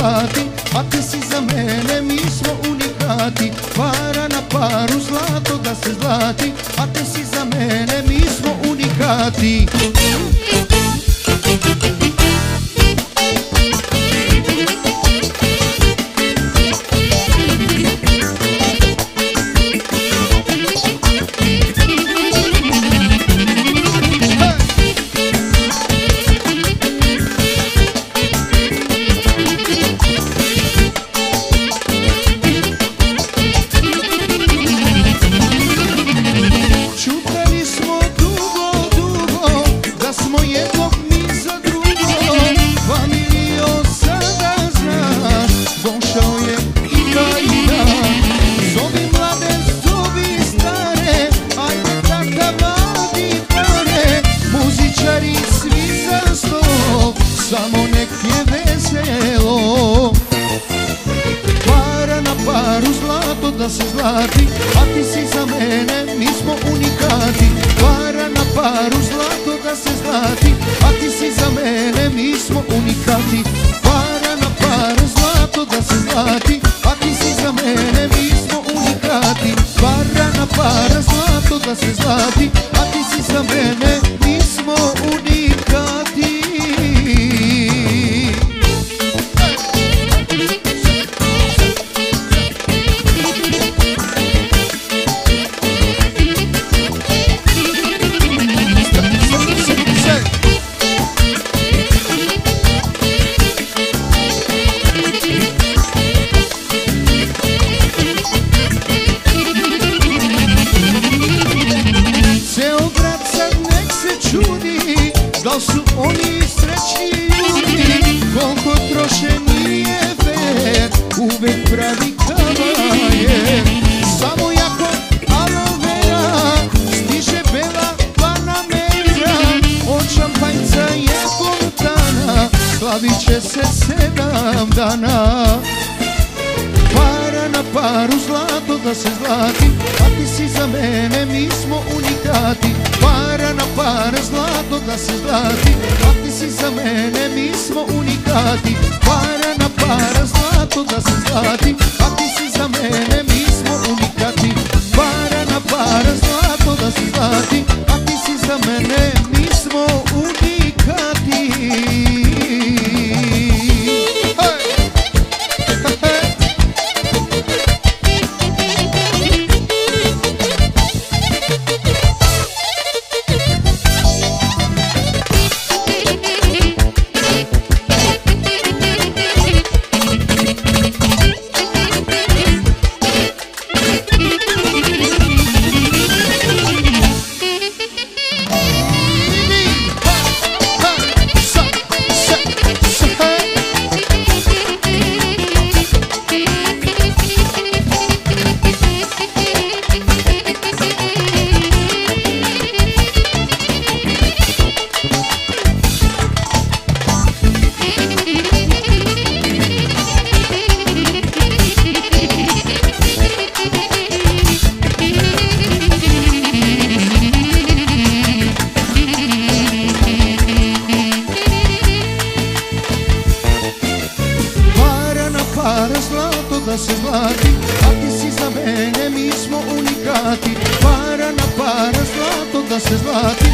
zlati, a ti si za mene, mi smo unikati. Para na paru, zlato da se zlati, a ti si za mene, mi smo unikati. Samo nek je veselo. Para na paru, zlato da se zlati, a ti si za mene, mi smo unikati. Para na paru, zlato da se zlati, a ti si za mene, mi smo unikati. Para na paru, zlato da se zlati, a ti si za mene, mi smo unikati. Para na paru, zlato da se zlati, a ti si za mene, mi smo unikati. Da su oni srećni ljudi, koliko troše nije fair, uvek pravi kavajer. Samo jako aloe vera, stiže bela panamera, od šampanjca je fontana, slavit će se 7 dana. Para na paru, zlato da se zlati, a ti si za mene, mi smo unikati. Para na paru, zlato da se zlati, a ti si za mene, mi smo unikati. Para na paru, zlato da se zlati, a ti si za mene, mi smo unikati. Para na paru, zlato da se zlati, a ti si za mene, mi smo unikati. Da se zlati, a ti si za mene, mi smo unikati. Para na para, zlato da se zlati,